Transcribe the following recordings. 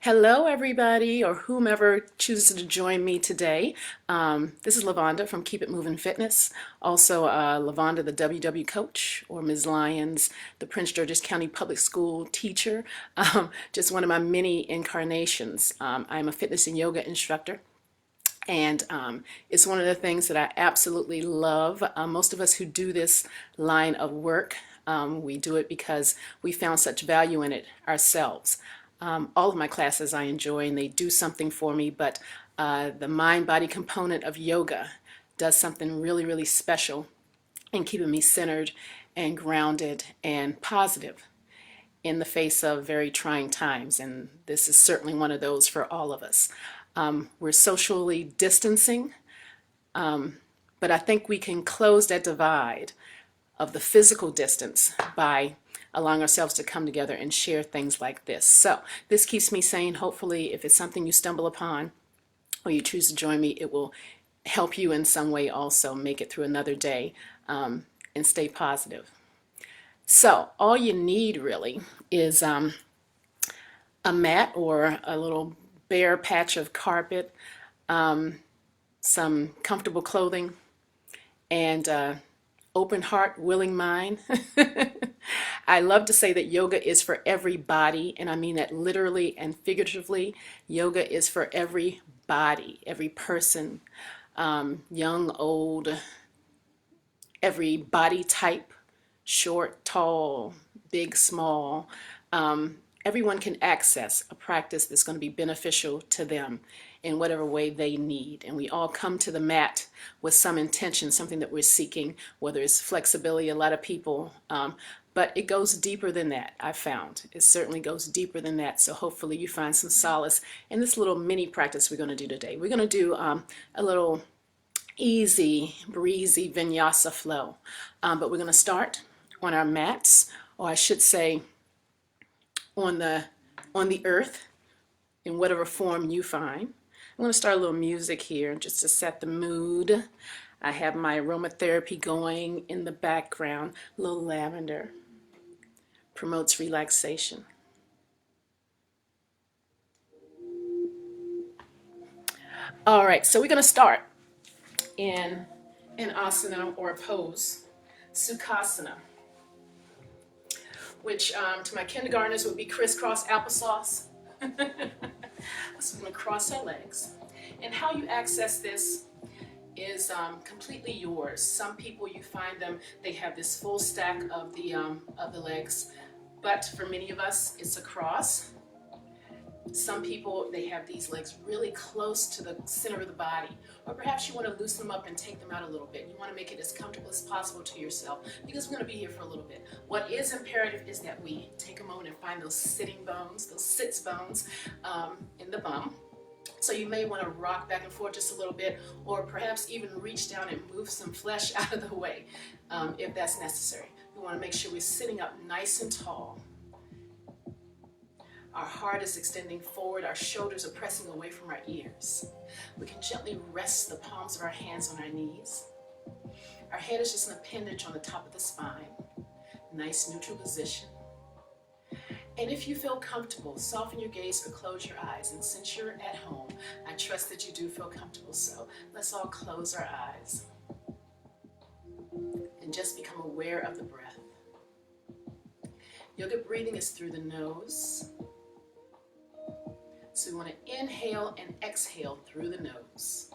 Hello, everybody, or whomever chooses to join me today. This is Lavonda from Keep It Moving Fitness. Also, Lavonda, the WW coach, or Ms. Lyons, the Prince George's County Public School teacher. Just one of my many incarnations. I'm a fitness and yoga instructor. And it's one of the things that I absolutely love. Most of us who do this line of work, we do it because we found such value in it ourselves. All of my classes I enjoy and they do something for me, but the mind-body component of yoga does something really, really special in keeping me centered and grounded and positive in the face of very trying times, and this is certainly one of those for all of us. We're socially distancing, but I think we can close that divide of the physical distance by allowing ourselves to come together and share things like this. So this keeps me sane. Hopefully, if it's something you stumble upon or you choose to join me, it will help you in some way also make it through another day and stay positive. So all you need really is a mat or a little bare patch of carpet, some comfortable clothing, and open heart, willing mind. I love to say that yoga is for every body, and I mean that literally and figuratively. Yoga is for every body, every person, young, old, every body type, short, tall, big, small. Everyone can access a practice that's going to be beneficial to them in whatever way they need. And we all come to the mat with some intention, something that we're seeking, whether it's flexibility, a lot of people, but it goes deeper than that, I've found. It certainly goes deeper than that. So hopefully you find some solace in this little mini practice we're going to do today. We're going to do a little easy, breezy Vinyasa Flow. But we're going to start on our mats, or I should say on the earth in whatever form you find. I'm going to start a little music here just to set the mood. I have my aromatherapy going in the background. A little lavender promotes relaxation. All right, so we're going to start in an asana or a pose, Sukhasana, which to my kindergartners would be crisscross applesauce. So we're going to cross our legs. And how you access this is completely yours. Some people, you find them, they have this full stack of the legs, but for many of us, it's a cross. Some people, they have these legs really close to the center of the body, or perhaps you want to loosen them up and take them out a little bit. You want to make it as comfortable as possible to yourself because we're going to be here for a little bit. What is imperative is that we take a moment and find those sitting bones, those sits bones in the bum. So you may want to rock back and forth just a little bit, or perhaps even reach down and move some flesh out of the way if that's necessary. We want to make sure we're sitting up nice and tall. Our heart is extending forward, our shoulders are pressing away from our ears. We can gently rest the palms of our hands on our knees. Our head is just an appendage on the top of the spine. Nice neutral position. And if you feel comfortable, soften your gaze or close your eyes. And since you're at home, I trust that you do feel comfortable. So let's all close our eyes and just become aware of the breath. Yoga breathing is through the nose. So we want to inhale and exhale through the nose.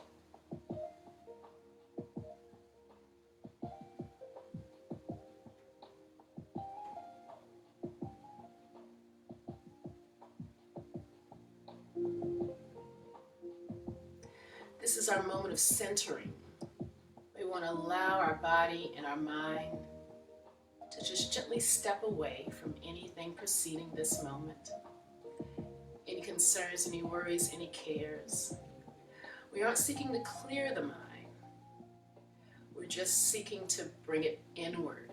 This is our moment of centering. We want to allow our body and our mind to just gently step away from anything preceding this moment. Any concerns, any worries, any cares. We aren't seeking to clear the mind. We're just seeking to bring it inward.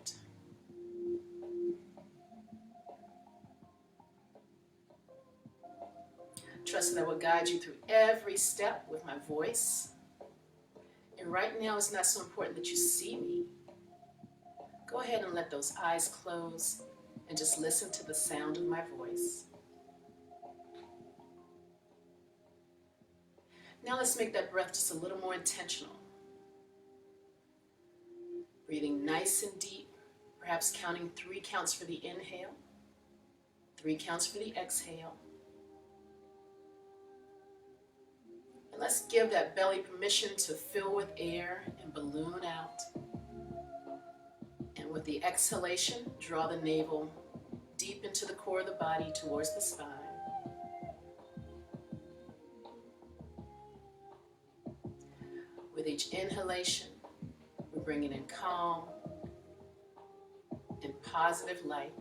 Trusting that I will guide you through every step with my voice. And right now it's not so important that you see me. Go ahead and let those eyes close and just listen to the sound of my voice. Now let's make that breath just a little more intentional. Breathing nice and deep, perhaps counting 3 counts for the inhale, 3 counts for the exhale. And let's give that belly permission to fill with air and balloon out. And with the exhalation, draw the navel deep into the core of the body towards the spine. With each inhalation, we're bringing in calm and positive light.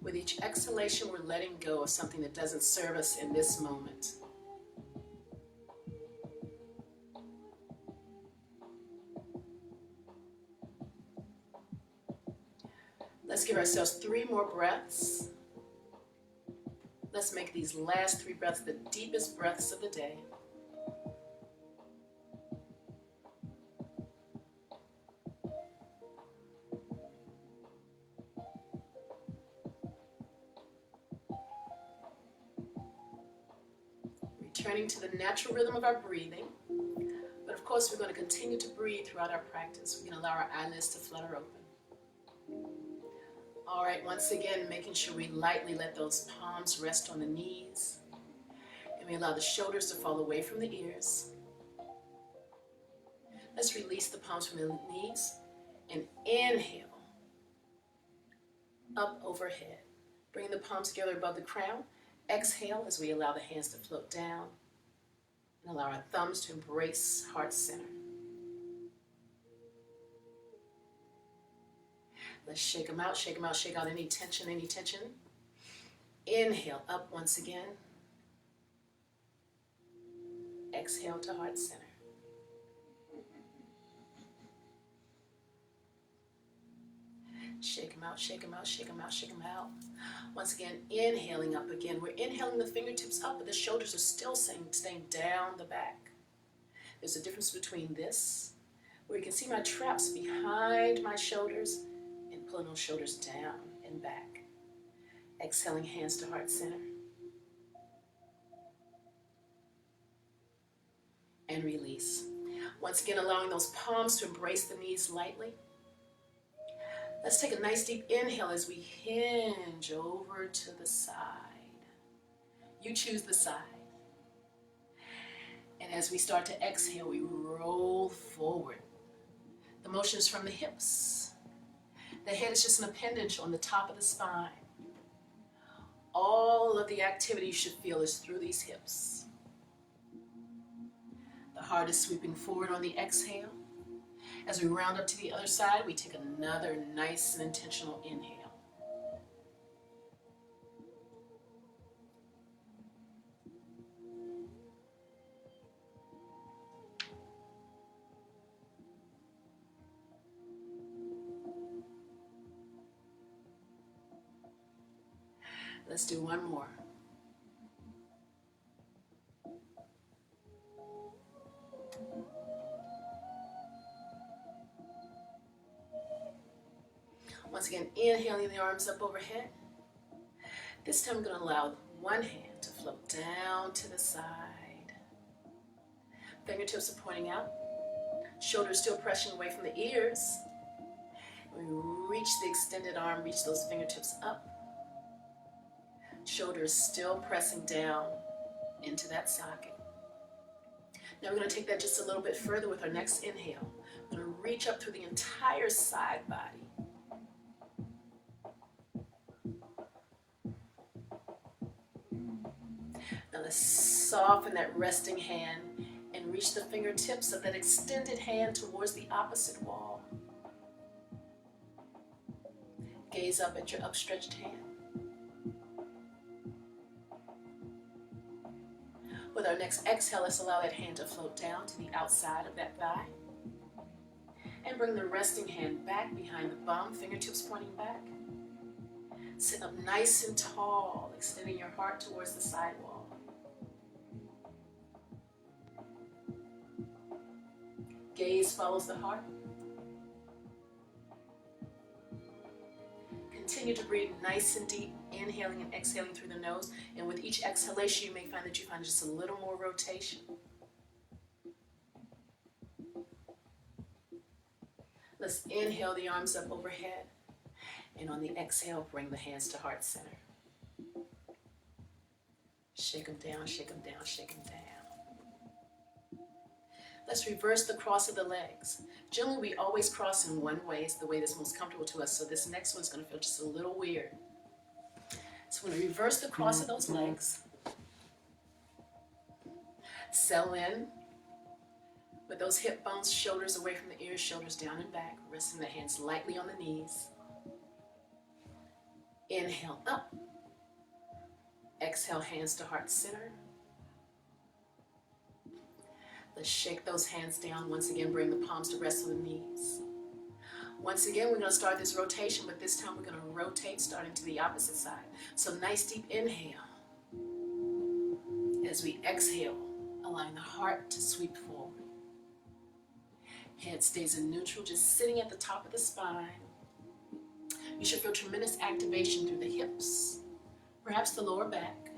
With each exhalation, we're letting go of something that doesn't serve us in this moment. Let's give ourselves 3 more breaths. Let's make these last 3 breaths the deepest breaths of the day. Returning to the natural rhythm of our breathing. But of course, we're going to continue to breathe throughout our practice. We can allow our eyelids to flutter open. All right, once again, making sure we lightly let those palms rest on the knees. And we allow the shoulders to fall away from the ears. Let's release the palms from the knees and inhale up overhead. Bring the palms together above the crown. Exhale as we allow the hands to float down and allow our thumbs to embrace heart center. Let's shake them out, shake them out, shake out any tension, any tension. Inhale up once again. Exhale to heart center. Shake them out, shake them out, shake them out, shake them out. Once again, inhaling up again. We're inhaling the fingertips up, but the shoulders are still staying down the back. There's a difference between this, where you can see my traps behind my shoulders, and pulling those shoulders down and back. Exhaling, hands to heart center. And release. Once again, allowing those palms to embrace the knees lightly. Let's take a nice deep inhale as we hinge over to the side. You choose the side. And as we start to exhale, we roll forward. The motion is from the hips. The head is just an appendage on the top of the spine. All of the activity you should feel is through these hips. The heart is sweeping forward on the exhale. As we round up to the other side, we take another nice and intentional inhale. Let's do one more. Once again, inhaling the arms up overhead. This time I'm going to allow one hand to float down to the side. Fingertips are pointing out. Shoulders still pressing away from the ears. We reach the extended arm, reach those fingertips up. Shoulders still pressing down into that socket. Now we're going to take that just a little bit further with our next inhale. We're going to reach up through the entire side body. Now let's soften that resting hand and reach the fingertips of that extended hand towards the opposite wall. Gaze up at your upstretched hand. With our next exhale, let's allow that hand to float down to the outside of that thigh. And bring the resting hand back behind the bum, fingertips pointing back. Sit up nice and tall, extending your heart towards the sidewall. Gaze follows the heart. Continue to breathe nice and deep, inhaling and exhaling through the nose. And with each exhalation, you may find that you find just a little more rotation. Let's inhale the arms up overhead. And on the exhale, bring the hands to heart center. Shake them down, shake them down, shake them down. Let's reverse the cross of the legs. Generally, we always cross in one way. It's the way that's most comfortable to us. So this next one's going to feel just a little weird. So we're going to reverse the cross of those legs. Settle in with those hip bones, shoulders away from the ears, shoulders down and back. Resting the hands lightly on the knees. Inhale up. Exhale, hands to heart center. Let's shake those hands down. Once again, bring the palms to rest on the knees. Once again, we're going to start this rotation, but this time we're going to rotate starting to the opposite side. So nice deep inhale. As we exhale, allowing the heart to sweep forward. Head stays in neutral, just sitting at the top of the spine. You should feel tremendous activation through the hips, perhaps the lower back,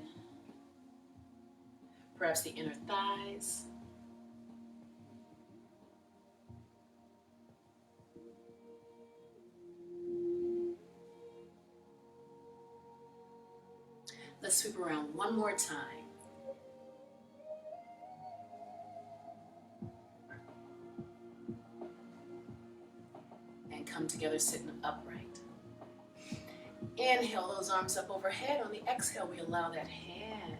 perhaps the inner thighs. Let's sweep around one more time. And come together sitting upright. Inhale those arms up overhead. On the exhale, we allow that hand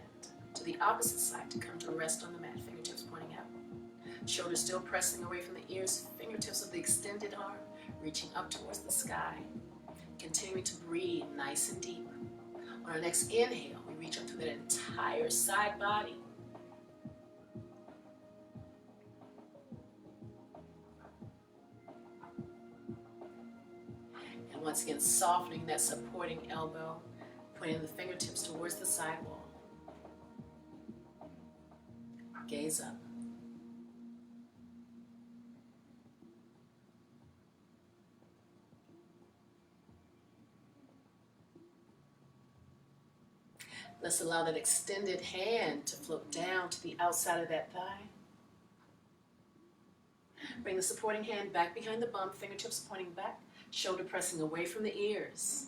to the opposite side to come to rest on the mat, fingertips pointing out. Shoulders still pressing away from the ears, fingertips of the extended arm reaching up towards the sky. Continuing to breathe nice and deep. On our next inhale, we reach up through that entire side body. And once again, softening that supporting elbow, pointing the fingertips towards the sidewall. Gaze up. Let's allow that extended hand to float down to the outside of that thigh. Bring the supporting hand back behind the bum, fingertips pointing back, shoulder pressing away from the ears.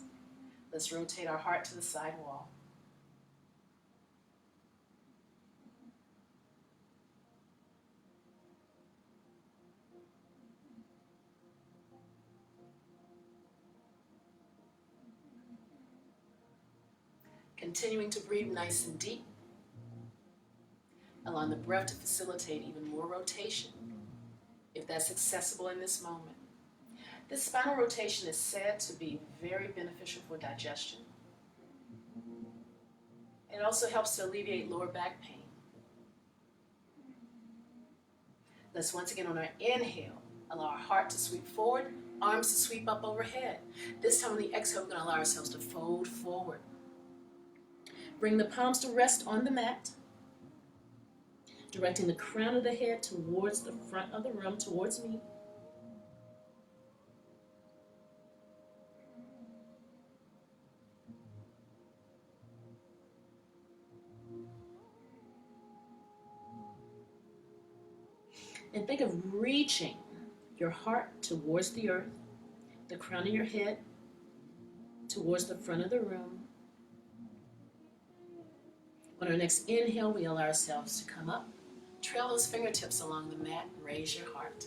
Let's rotate our heart to the side wall. Continuing to breathe nice and deep. Allowing the breath to facilitate even more rotation, if that's accessible in this moment. This spinal rotation is said to be very beneficial for digestion. It also helps to alleviate lower back pain. Let's once again on our inhale, allow our heart to sweep forward, arms to sweep up overhead. This time on the exhale, we're going to allow ourselves to fold forward. Bring the palms to rest on the mat, directing the crown of the head towards the front of the room, towards me. And think of reaching your heart towards the earth, the crown of your head towards the front of the room. On our next inhale, we allow ourselves to come up. Trail those fingertips along the mat, raise your heart.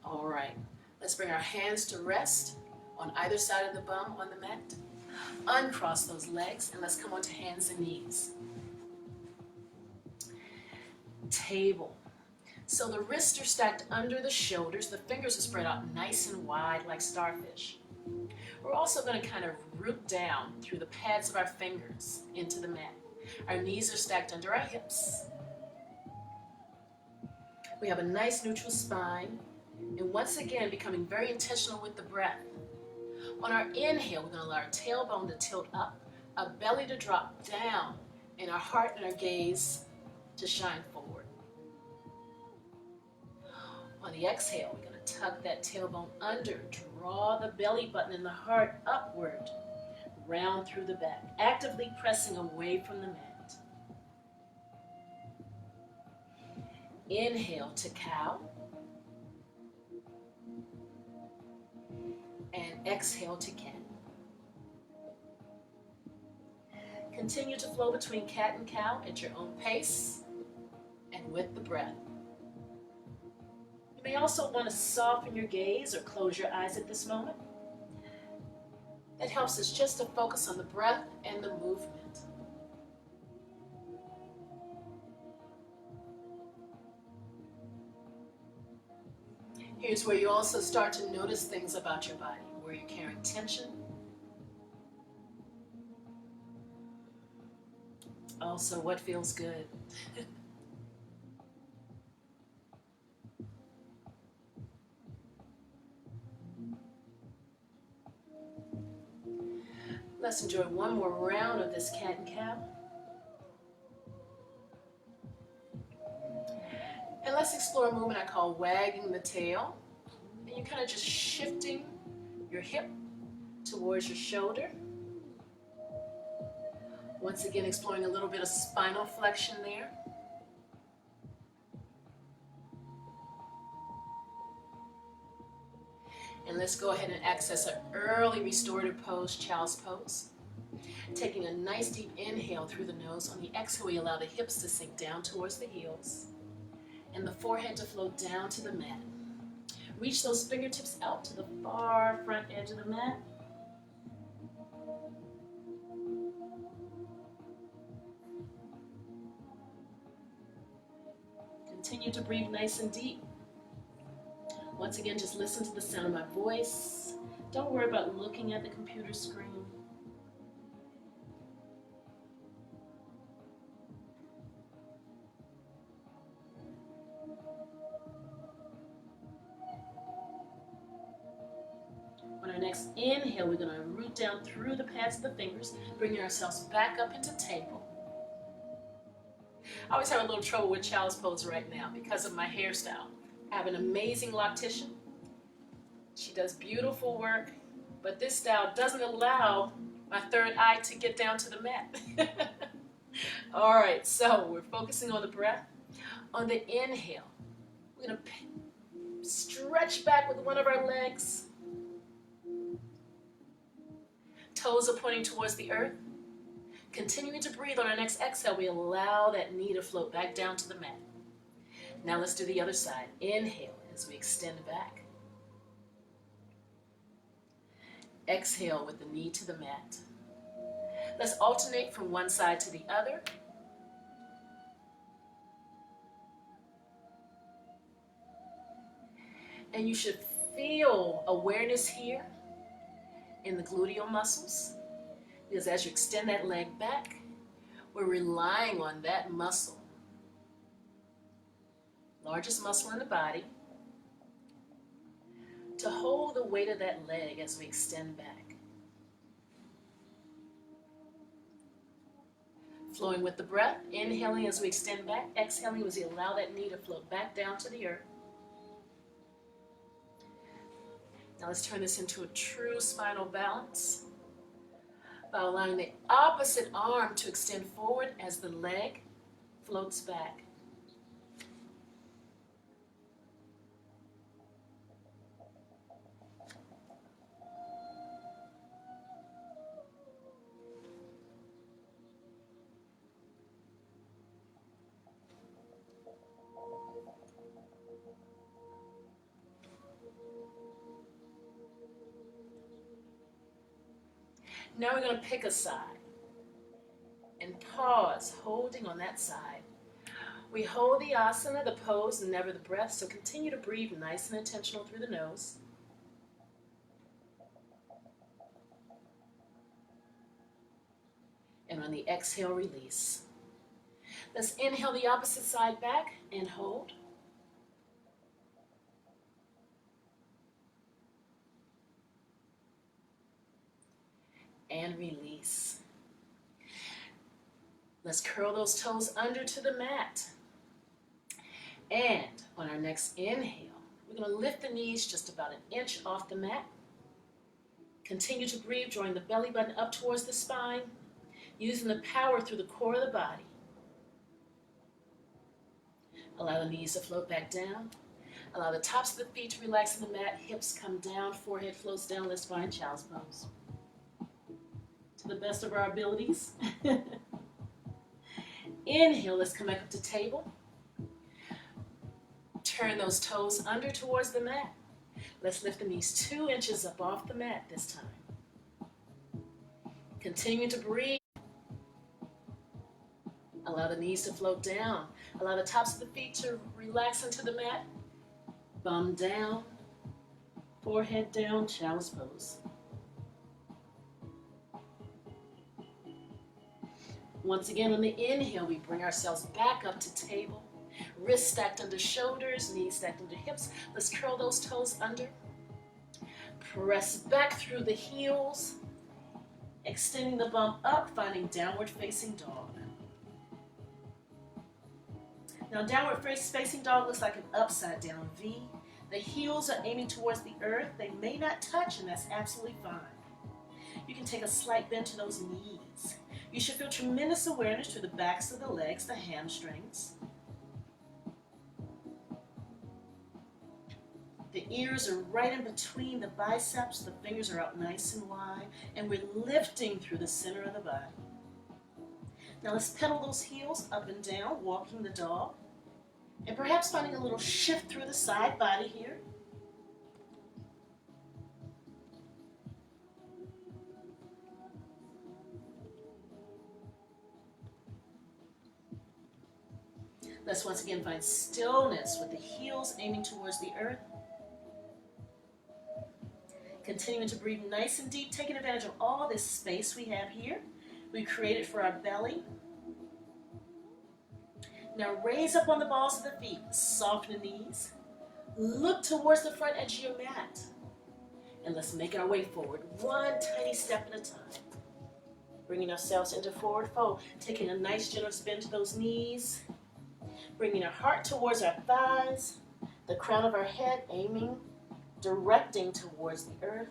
All right, let's bring our hands to rest on either side of the bum on the mat. Uncross those legs and let's come onto hands and knees. Table. So the wrists are stacked under the shoulders, the fingers are spread out nice and wide like starfish. We're also going to kind of root down through the pads of our fingers into the mat. Our knees are stacked under our hips. We have a nice neutral spine. And once again, becoming very intentional with the breath. On our inhale, we're going to allow our tailbone to tilt up, our belly to drop down, and our heart and our gaze to shine forward. On the exhale, we're going to tuck that tailbone under, draw the belly button and the heart upward, round through the back, actively pressing away from the mat. Inhale to cow. And exhale to cat. Continue to flow between cat and cow at your own pace and with the breath. You may also want to soften your gaze or close your eyes at this moment. That helps us just to focus on the breath and the movement. Here's where you also start to notice things about your body, where you're carrying tension. Also, what feels good. Let's enjoy one more round of this cat and cow. And let's explore a movement I call wagging the tail. And you're kind of just shifting your hip towards your shoulder. Once again, exploring a little bit of spinal flexion there. And let's go ahead and access an early restorative pose, child's pose. Taking a nice deep inhale through the nose. On the exhale, we allow the hips to sink down towards the heels and the forehead to flow down to the mat. Reach those fingertips out to the far front edge of the mat. Continue to breathe nice and deep. Once again, just listen to the sound of my voice. Don't worry about looking at the computer screen. On our next inhale, we're going to root down through the pads of the fingers, bringing ourselves back up into table. I always have a little trouble with child's pose right now because of my hairstyle. I have an amazing loctician. She does beautiful work, but this style doesn't allow my third eye to get down to the mat. All right, so we're focusing on the breath. On the inhale, we're going to stretch back with one of our legs. Toes are pointing towards the earth. Continuing to breathe. On our next exhale, we allow that knee to float back down to the mat. Now let's do the other side. Inhale as we extend back. Exhale with the knee to the mat. Let's alternate from one side to the other. And you should feel awareness here in the gluteal muscles. Because as you extend that leg back, we're relying on that muscle. Largest muscle in the body, to hold the weight of that leg as we extend back. Flowing with the breath, inhaling as we extend back, exhaling as we allow that knee to float back down to the earth. Now let's turn this into a true spinal balance by allowing the opposite arm to extend forward as the leg floats back. Now we're going to pick a side and pause, holding on that side. We hold the asana, the pose, and never the breath, so continue to breathe nice and intentional through the nose. And on the exhale, release. Let's inhale the opposite side back and hold. And release. Let's curl those toes under to the mat. And on our next inhale, we're going to lift the knees just about an inch off the mat. Continue to breathe, drawing the belly button up towards the spine, using the power through the core of the body. Allow the knees to float back down. Allow the tops of the feet to relax on the mat. Hips come down, forehead floats down. Let's find child's pose. To the best of our abilities. Inhale, let's come back up to table. Turn those toes under towards the mat. Let's lift the knees 2 inches up off the mat this time. Continue to breathe. Allow the knees to float down. Allow the tops of the feet to relax into the mat. Bum down, forehead down, child's pose. Once again, on the inhale, we bring ourselves back up to table. Wrists stacked under shoulders, knees stacked under hips. Let's curl those toes under. Press back through the heels, extending the bum up, finding downward facing dog. Now, downward facing dog looks like an upside down V. The heels are aiming towards the earth. They may not touch, and that's absolutely fine. You can take a slight bend to those knees. You should feel tremendous awareness through the backs of the legs, the hamstrings. The ears are right in between the biceps. The fingers are out nice and wide, and we're lifting through the center of the body. Now let's pedal those heels up and down, walking the dog, and perhaps finding a little shift through the side body here. Let's once again find stillness with the heels aiming towards the earth. Continuing to breathe nice and deep, taking advantage of all this space we have here. We created for our belly. Now raise up on the balls of the feet, soften the knees. Look towards the front edge of your mat. And let's make our way forward, one tiny step at a time. Bringing ourselves into forward fold, taking a nice generous bend to those knees. Bringing our heart towards our thighs, the crown of our head aiming, directing towards the earth.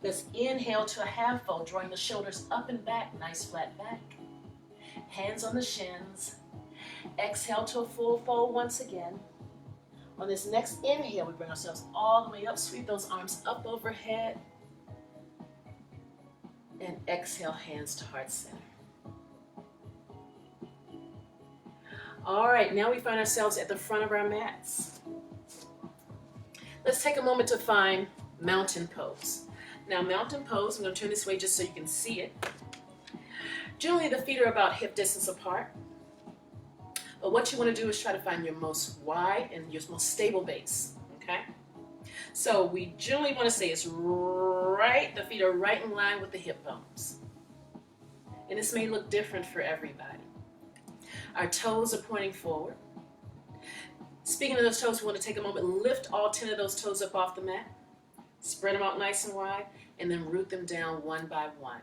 Let's inhale to a half fold, drawing the shoulders up and back, nice flat back. Hands on the shins. Exhale to a full fold once again. On this next inhale, we bring ourselves all the way up, sweep those arms up overhead. And exhale, hands to heart center. All right, now we find ourselves at the front of our mats. Let's take a moment to find mountain pose. Now, mountain pose, I'm going to turn this way just so you can see it. Generally, the feet are about hip distance apart. But what you want to do is try to find your most wide and your most stable base, okay? So we generally want to say it's right, the feet are right in line with the hip bones. And this may look different for everybody. Our toes are pointing forward. Speaking of those toes, we want to take a moment and lift all 10 of those toes up off the mat. Spread them out nice and wide, and then root them down one by one.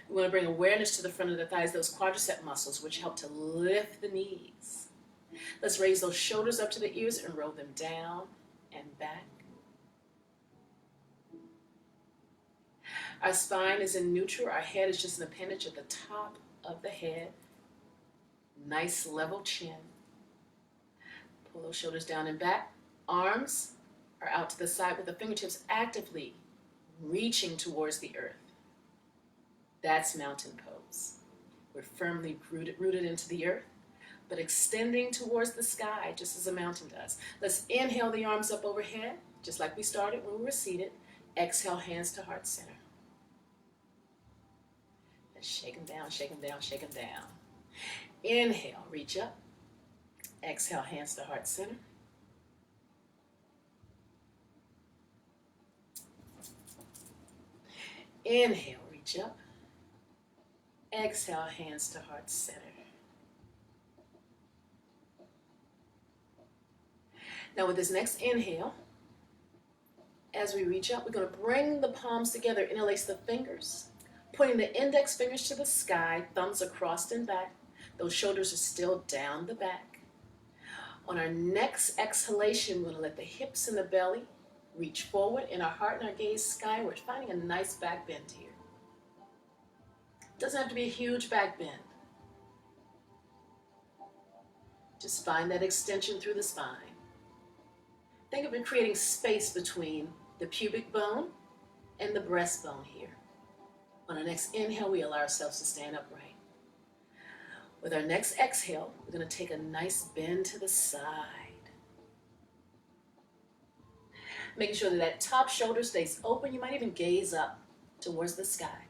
We want to bring awareness to the front of the thighs, those quadricep muscles, which help to lift the knees. Let's raise those shoulders up to the ears and roll them down and back. Our spine is in neutral. Our head is just an appendage at the top of the head. Nice level chin. Pull those shoulders down and back. Arms are out to the side with the fingertips actively reaching towards the earth. That's mountain pose. We're firmly rooted into the earth, but extending towards the sky just as a mountain does. Let's inhale the arms up overhead, just like we started when we were seated. Exhale, hands to heart center. And shake them down, shake them down, shake them down. Inhale, reach up. Exhale, hands to heart center. Inhale, reach up. Exhale, hands to heart center. Now with this next inhale, as we reach up, we're going to bring the palms together, interlace the fingers, pointing the index fingers to the sky, thumbs are crossed and back. Those shoulders are still down the back. On our next exhalation, we're going to let the hips and the belly reach forward and our heart and our gaze skyward, finding a nice back bend here. Doesn't have to be a huge back bend. Just find that extension through the spine. Think of it creating space between the pubic bone and the breastbone here. On our next inhale, we allow ourselves to stand upright. With our next exhale, we're going to take a nice bend to the side. Making sure that that top shoulder stays open. You might even gaze up towards the sky.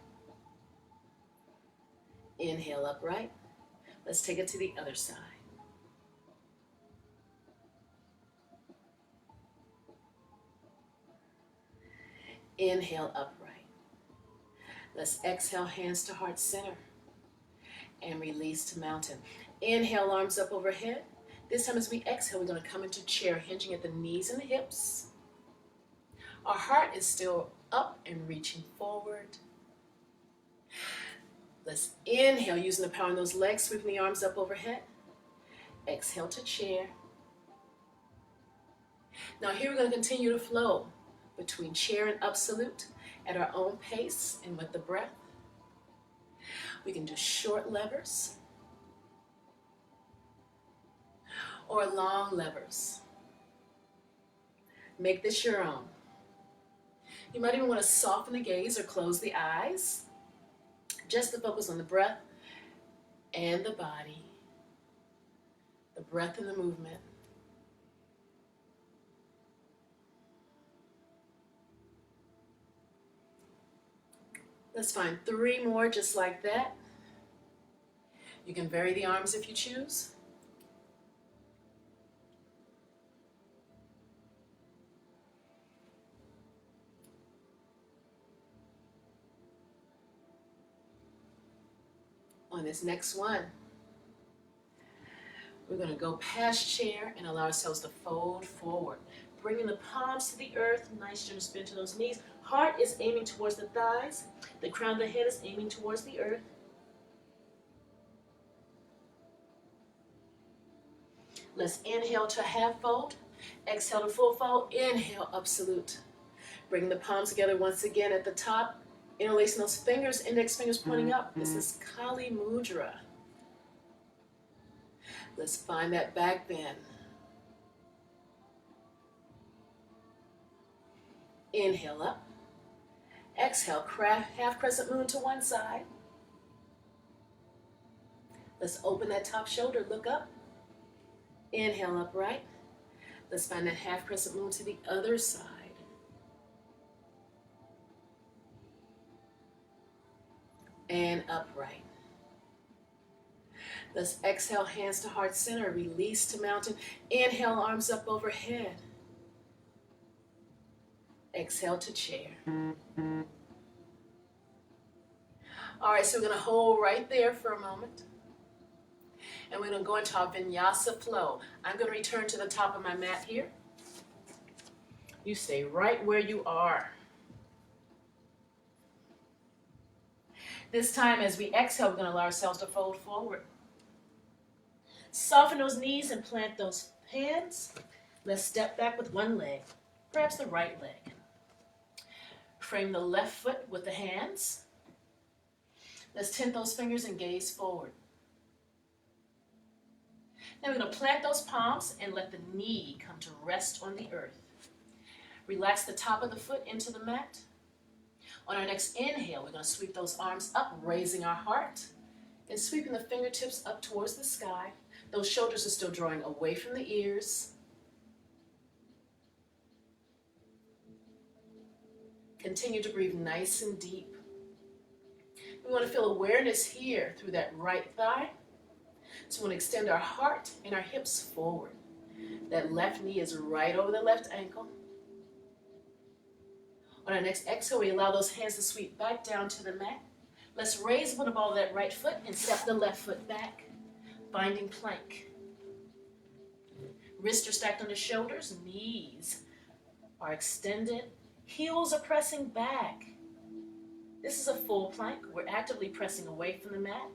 Inhale upright. Let's take it to the other side. Inhale upright. Let's exhale, hands to heart center. And release to mountain. Inhale, arms up overhead. This time as we exhale, we're going to come into chair, hinging at the knees and the hips. Our heart is still up and reaching forward. Let's inhale, using the power in those legs, sweeping the arms up overhead. Exhale to chair. Now here we're going to continue to flow between chair and absolute at our own pace and with the breath. We can do short levers or long levers. Make this your own. You might even want to soften the gaze or close the eyes, just to focus on the breath and the body, the breath and the movement. Let's find 3 more just like that. You can vary the arms if you choose. On this next one, we're going to go past chair and allow ourselves to fold forward. Bringing the palms to the earth, nice gentle spin to those knees. Heart is aiming towards the thighs. The crown of the head is aiming towards the earth. Let's inhale to half fold. Exhale to full fold. Inhale, absolute. Bring the palms together once again at the top. Interlacing those fingers, index fingers pointing up. This is Kali Mudra. Let's find that back bend. Inhale up. Exhale, half crescent moon to one side. Let's open that top shoulder, look up. Inhale upright. Let's find that half crescent moon to the other side. And upright. Let's exhale, hands to heart center, release to mountain. Inhale, arms up overhead. Exhale to chair. All right, so we're going to hold right there for a moment. And we're going to go into our Vinyasa Flow. I'm going to return to the top of my mat here. You stay right where you are. This time, as we exhale, we're going to allow ourselves to fold forward. Soften those knees and plant those hands. Let's step back with one leg, perhaps the right leg. Frame the left foot with the hands. Let's tent those fingers and gaze forward. Now we're going to plant those palms and let the knee come to rest on the earth. Relax the top of the foot into the mat. On our next inhale, we're going to sweep those arms up, raising our heart, and sweeping the fingertips up towards the sky. Those shoulders are still drawing away from the ears. Continue to breathe nice and deep. We want to feel awareness here through that right thigh. So we want to extend our heart and our hips forward. That left knee is right over the left ankle. On our next exhale, we allow those hands to sweep back down to the mat. Let's raise up the ball of that right foot and step the left foot back, finding plank. Wrists are stacked on the shoulders, knees are extended, heels are pressing back. This is a full plank. We're actively pressing away from the mat.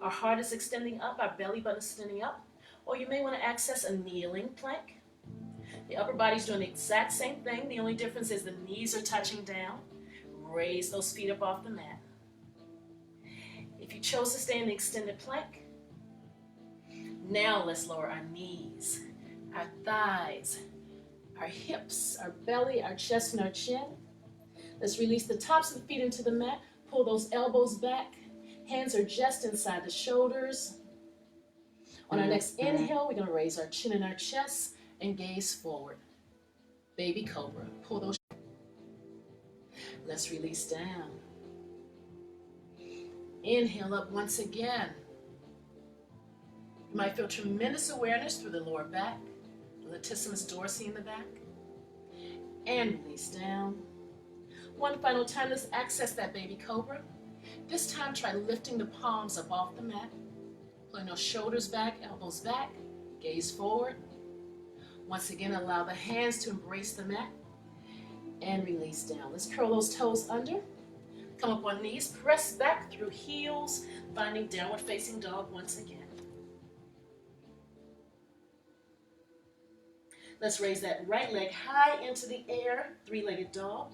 Our heart is extending up, our belly button is extending up, or you may want to access a kneeling plank. The upper body's doing the exact same thing. The only difference is the knees are touching down. Raise those feet up off the mat. If you chose to stay in the extended plank, Now let's lower our knees, our thighs, our hips, our belly, our chest, and our chin. Let's release the tops of the feet into the mat. Pull those elbows back. Hands are just inside the shoulders. On our next inhale, we're going to raise our chin and our chest and gaze forward. Baby cobra. Pull those. Let's release down. Inhale up once again. You might feel tremendous awareness through the lower back, latissimus dorsi in the back. And release down. One final time, let's access that baby cobra. This time, try lifting the palms up off the mat. Pulling those shoulders back, elbows back, gaze forward. Once again, allow the hands to embrace the mat. And release down. Let's curl those toes under. Come up on knees, press back through heels, finding downward facing dog once again. Let's raise that right leg high into the air, three-legged dog.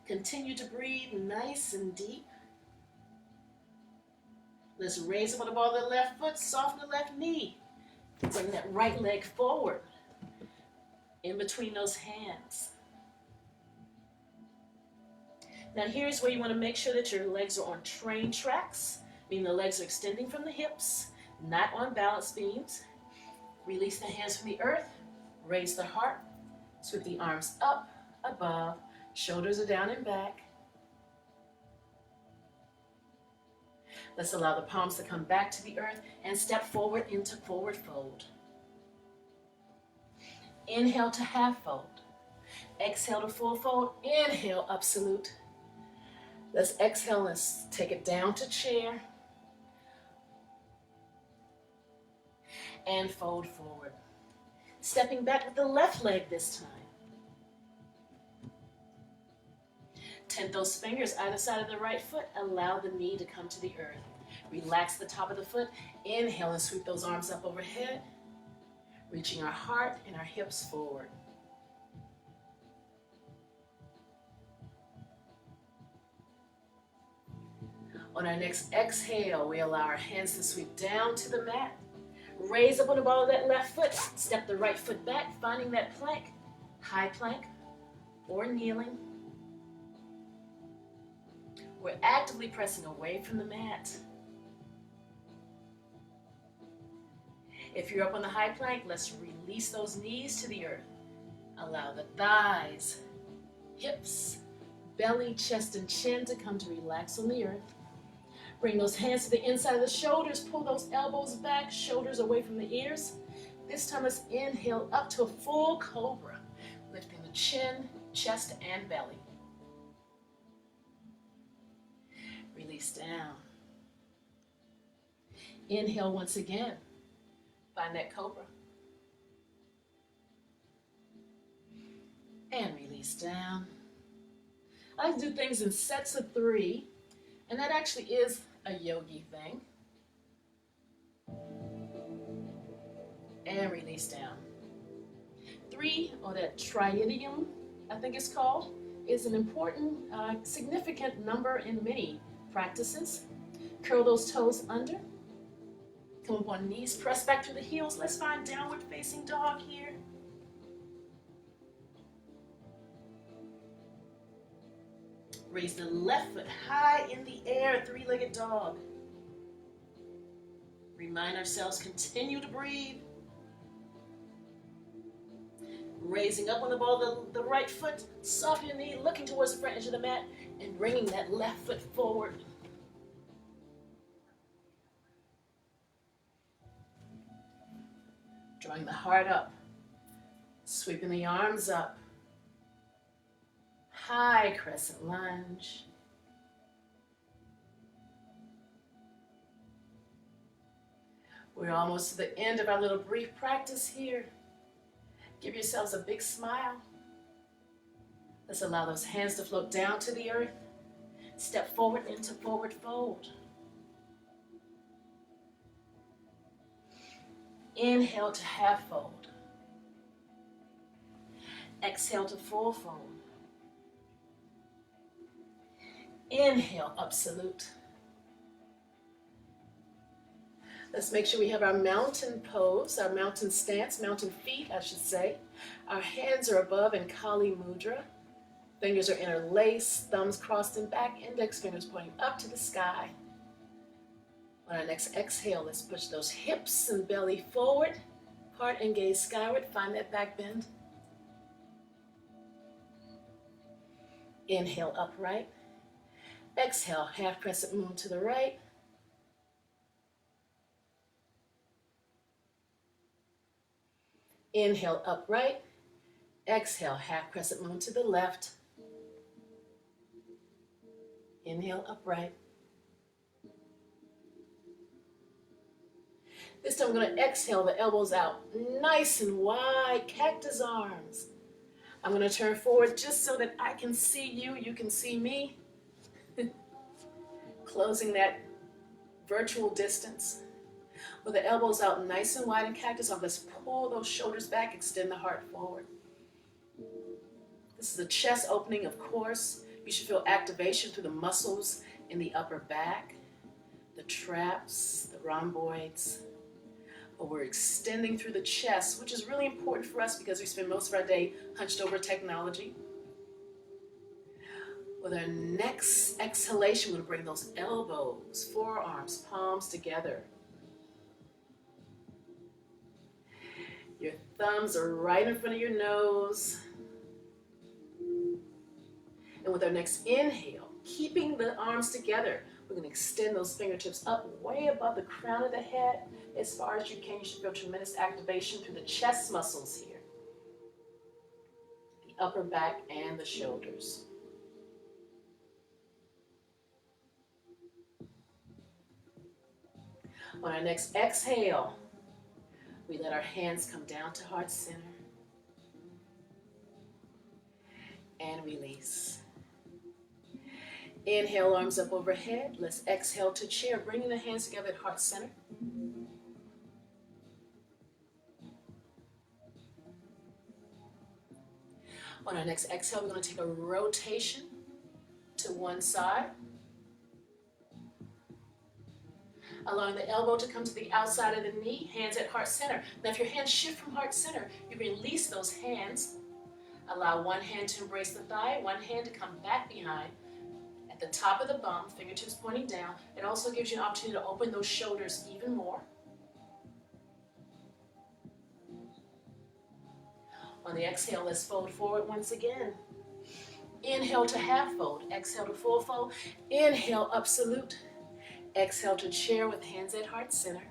Continue to breathe nice and deep. Let's raise up on the ball of the left foot, soften the left knee. Bring that right leg forward, in between those hands. Now here's where you want to make sure that your legs are on train tracks, meaning the legs are extending from the hips, not on balance beams. Release the hands from the earth, raise the heart, sweep the arms up, above, shoulders are down and back. Let's allow the palms to come back to the earth and step forward into forward fold. Inhale to half fold. Exhale to full fold. Inhale, absolute. Let's exhale and take it down to chair. And fold forward. Stepping back with the left leg this time. Tent those fingers either side of the right foot. Allow the knee to come to the earth. Relax the top of the foot. Inhale and sweep those arms up overhead, reaching our heart and our hips forward. On our next exhale, we allow our hands to sweep down to the mat. Raise up on the ball of that left foot. Step the right foot back, finding that plank, high plank or kneeling. We're actively pressing away from the mat. If you're up on the high plank, let's release those knees to the earth. Allow the thighs, hips, belly, chest, and chin to come to relax on the earth. Bring those hands to the inside of the shoulders. Pull those elbows back, shoulders away from the ears. This time, let's inhale up to a full cobra, lifting the chin, chest, and belly. Release down. Inhale once again. Find that cobra. And release down. I like to do things in sets of 3, and that actually is a yogi thing. And release down. 3, or that triidium, I think it's called, is an important, significant number in many practices. Curl those toes under. Come up on knees, press back through the heels. Let's find downward facing dog here. Raise the left foot high in the air, three-legged dog. Remind ourselves, continue to breathe. Raising up on the ball, the right foot, soften your knee, looking towards the front edge of the mat, and bringing that left foot forward. Drawing the heart up, sweeping the arms up. High crescent lunge. We're almost to the end of our little brief practice here. Give yourselves a big smile. Let's allow those hands to float down to the earth. Step forward into forward fold. Inhale to half fold. Exhale to full fold. Inhale, up salute. Let's make sure we have our mountain pose, our mountain stance, mountain feet, I should say. Our hands are above in Kali Mudra. Fingers are interlaced, thumbs crossed and back, index fingers pointing up to the sky. On our next exhale, let's push those hips and belly forward, part and gaze skyward, find that back bend. Inhale, upright. Exhale, half crescent moon to the right. Inhale, upright. Exhale, half crescent moon to the left. Inhale, upright. This time I'm going to exhale the elbows out, nice and wide, cactus arms. I'm going to turn forward just so that I can see you, you can see me. Closing that virtual distance. With the elbows out nice and wide and cactus arms, let's pull those shoulders back, extend the heart forward. This is a chest opening, of course. You should feel activation through the muscles in the upper back, the traps, the rhomboids. But we're extending through the chest, which is really important for us because we spend most of our day hunched over technology. With our next exhalation, we're going to bring those elbows, forearms, palms together. Your thumbs are right in front of your nose. And with our next inhale, keeping the arms together, we're going to extend those fingertips up way above the crown of the head. As far as you can, you should feel tremendous activation through the chest muscles here. The upper back and the shoulders. On our next exhale, we let our hands come down to heart center. And release. Inhale, arms up overhead. Let's exhale to chair, bringing the hands together at heart center. On our next exhale, we're going to take a rotation to one side. Allowing the elbow to come to the outside of the knee, hands at heart center. Now if your hands shift from heart center, you release those hands. Allow one hand to embrace the thigh, one hand to come back behind. At the top of the bum, fingertips pointing down. It also gives you an opportunity to open those shoulders even more. On the exhale, let's fold forward once again. Inhale to half fold, exhale to full fold. Inhale, up salute. Exhale to chair with hands at heart center.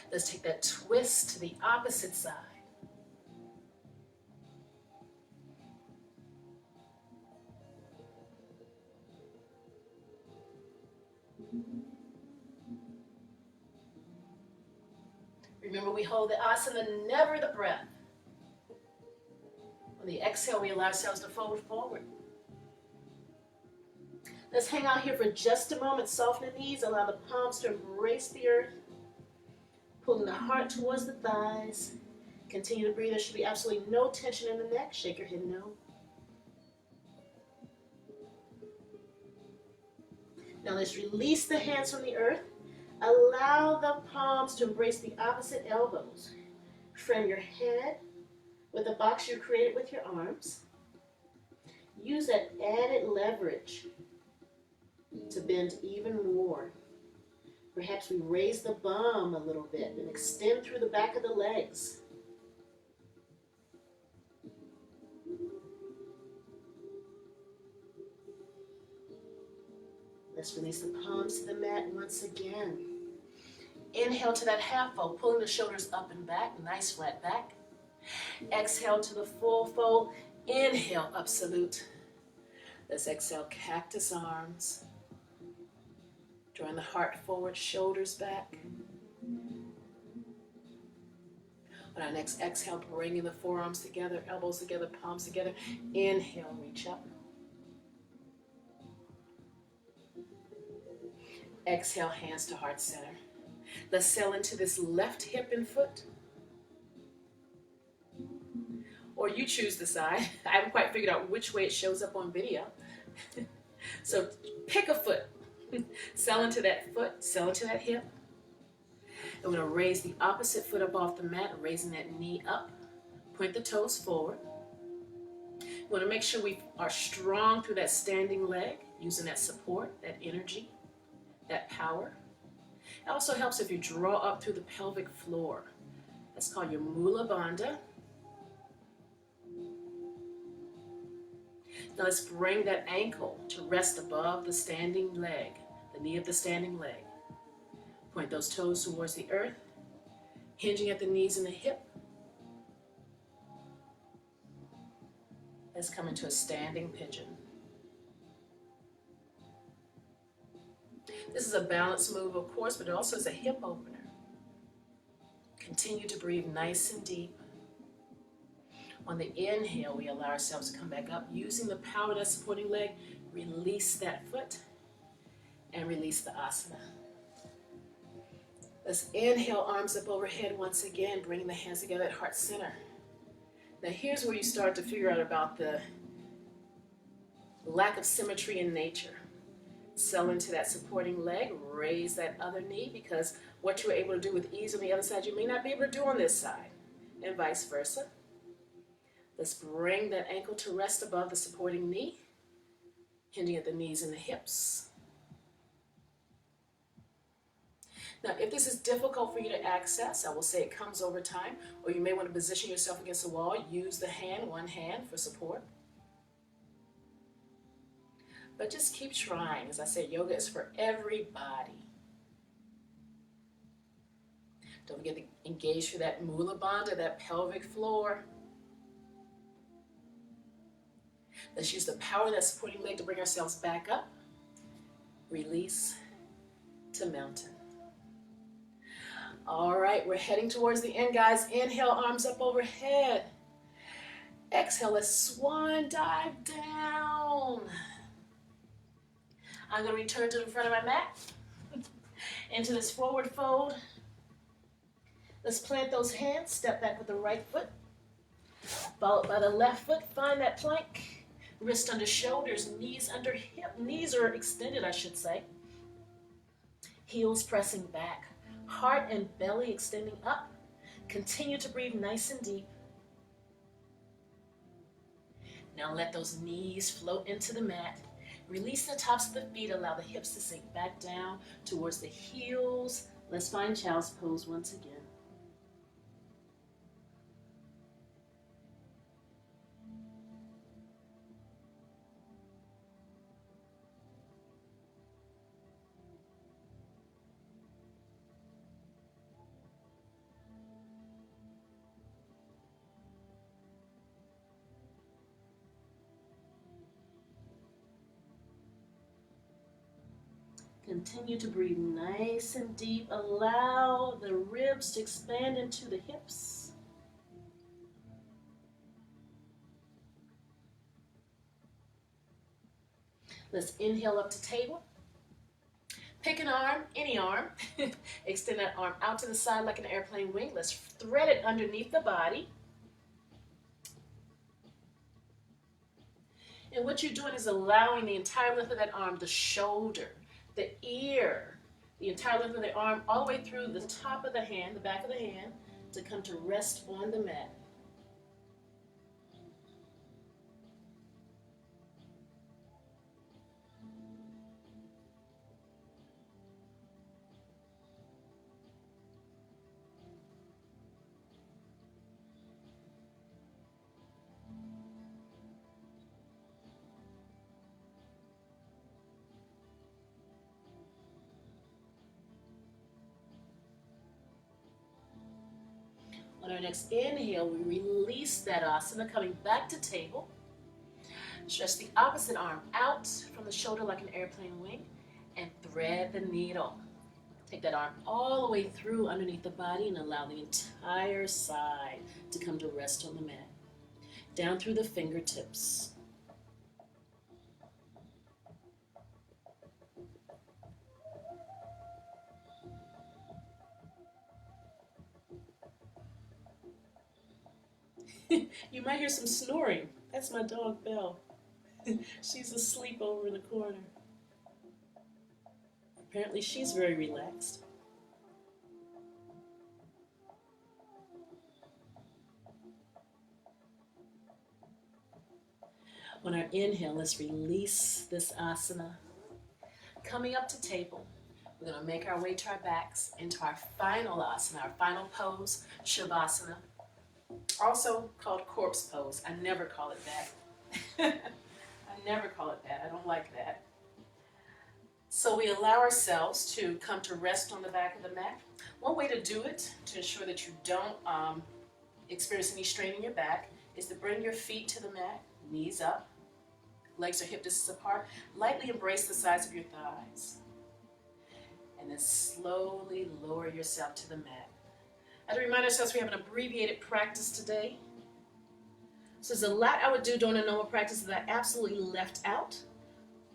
Let's take that twist to the opposite side. Remember, we hold the asana, never the breath. On the exhale, we allow ourselves to fold forward. Let's hang out here for just a moment. Soften the knees, allow the palms to embrace the earth. Pulling the heart towards the thighs. Continue to breathe. There should be absolutely no tension in the neck. Shake your head no. Now let's release the hands from the earth. Allow the palms to embrace the opposite elbows. Frame your head with the box you created with your arms. Use that added leverage to bend even more. Perhaps we raise the bum a little bit and extend through the back of the legs. Let's release the palms to the mat once again. Inhale to that half fold, pulling the shoulders up and back, nice flat back. Exhale to the full fold. Inhale, up salute. Let's exhale, cactus arms. Drawing the heart forward, shoulders back. On our next exhale, bringing the forearms together, elbows together, palms together. Inhale, reach up. Exhale, hands to heart center. Let's sail into this left hip and foot. or you choose the side. I haven't quite figured out which way it shows up on video. So pick a foot. Sell into that foot, sell into that hip. And we're going to raise the opposite foot up off the mat, raising that knee up. Point the toes forward. We want to make sure we are strong through that standing leg, using that support, that energy, that power. It also helps if you draw up through the pelvic floor. That's called your Mula Bandha. Now let's bring that ankle to rest above the standing leg, the knee of the standing leg. Point those toes towards the earth, hinging at the knees and the hip. Let's come into a standing pigeon. This is a balance move, of course, but it also is a hip opener. Continue to breathe nice and deep. On the inhale, we allow ourselves to come back up. Using the power of that supporting leg, release that foot and release the asana. Let's inhale, arms up overhead once again, bringing the hands together at heart center. Now here's where you start to figure out about the lack of symmetry in nature. Sell into that supporting leg, raise that other knee, because what you were able to do with ease on the other side, you may not be able to do on this side, and vice versa. Let's bring that ankle to rest above the supporting knee, hinging at the knees and the hips. Now, if this is difficult for you to access, I will say it comes over time, or you may want to position yourself against the wall. Use the hand, one hand, for support. But just keep trying. As I said, yoga is for everybody. Don't forget to engage through that Mula Bandha, that pelvic floor. Let's use the power of that supporting leg to bring ourselves back up. Release to mountain. All right, we're heading towards the end, guys. Inhale, arms up overhead. Exhale, let's swan dive down. I'm going to return to the front of my mat, into this forward fold. Let's plant those hands, step back with the right foot, followed by the left foot. Find that plank, wrist under shoulders, knees under hip. Knees are extended, I should say. Heels pressing back, heart and belly extending up. Continue to breathe nice and deep. Now let those knees float into the mat. Release the tops of the feet, allow the hips to sink back down towards the heels. Let's find child's pose once again. Continue to breathe nice and deep. Allow the ribs to expand into the hips. Let's inhale up to table. Pick an arm, any arm. Extend that arm out to the side like an airplane wing. Let's thread it underneath the body. And what you're doing is allowing the entire length of that arm, the shoulder, the ear, the entire length of the arm, all the way through the top of the hand, the back of the hand, to come to rest on the mat. On our next inhale, we release that asana, coming back to table. Stretch the opposite arm out from the shoulder like an airplane wing and thread the needle. Take that arm all the way through underneath the body and allow the entire side to come to rest on the mat. Down through the fingertips. You might hear some snoring. That's my dog, Belle. She's asleep over in the corner. Apparently, she's very relaxed. On our inhale, let's release this asana. Coming up to table, we're going to make our way to our backs into our final asana, our final pose, Shavasana, also called corpse pose. I never call it that. I never call it that. I don't like that. So we allow ourselves to come to rest on the back of the mat. One way to do it, to ensure that you don't experience any strain in your back, is to bring your feet to the mat, knees up, legs are hip distance apart. Lightly embrace the sides of your thighs. And then slowly lower yourself to the mat. I have to remind ourselves we have an abbreviated practice today. So there's a lot I would do during a normal practice that I absolutely left out.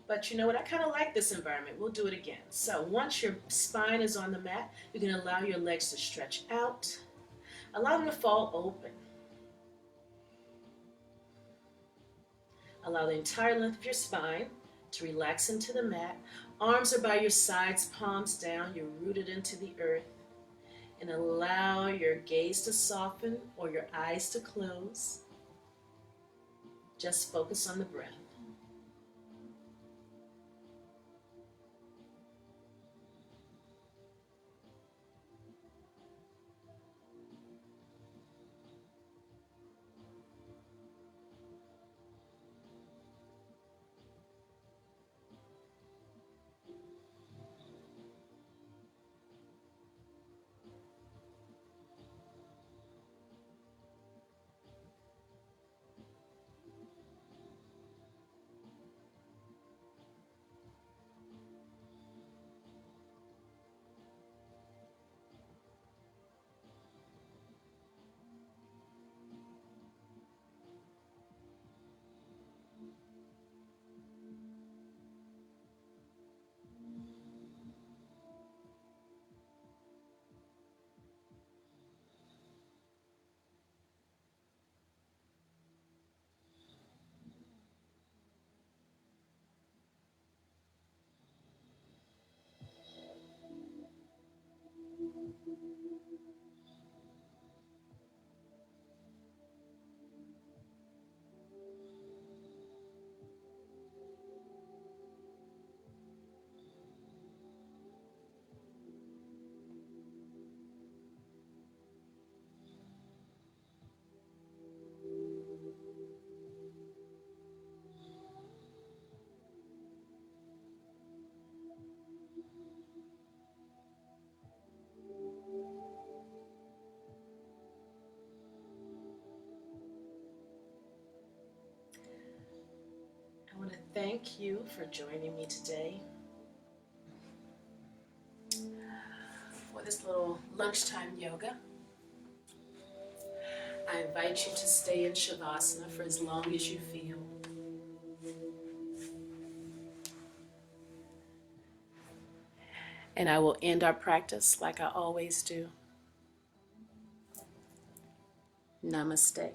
But you know what? I kind of like this environment. We'll do it again. So once your spine is on the mat, you can allow your legs to stretch out. Allow them to fall open. Allow the entire length of your spine to relax into the mat. Arms are by your sides, palms down. You're rooted into the earth. And allow your gaze to soften or your eyes to close. Just focus on the breath. I want to thank you for joining me today for this little lunchtime yoga. I invite you to stay in Shavasana for as long as you feel. And I will end our practice like I always do. Namaste.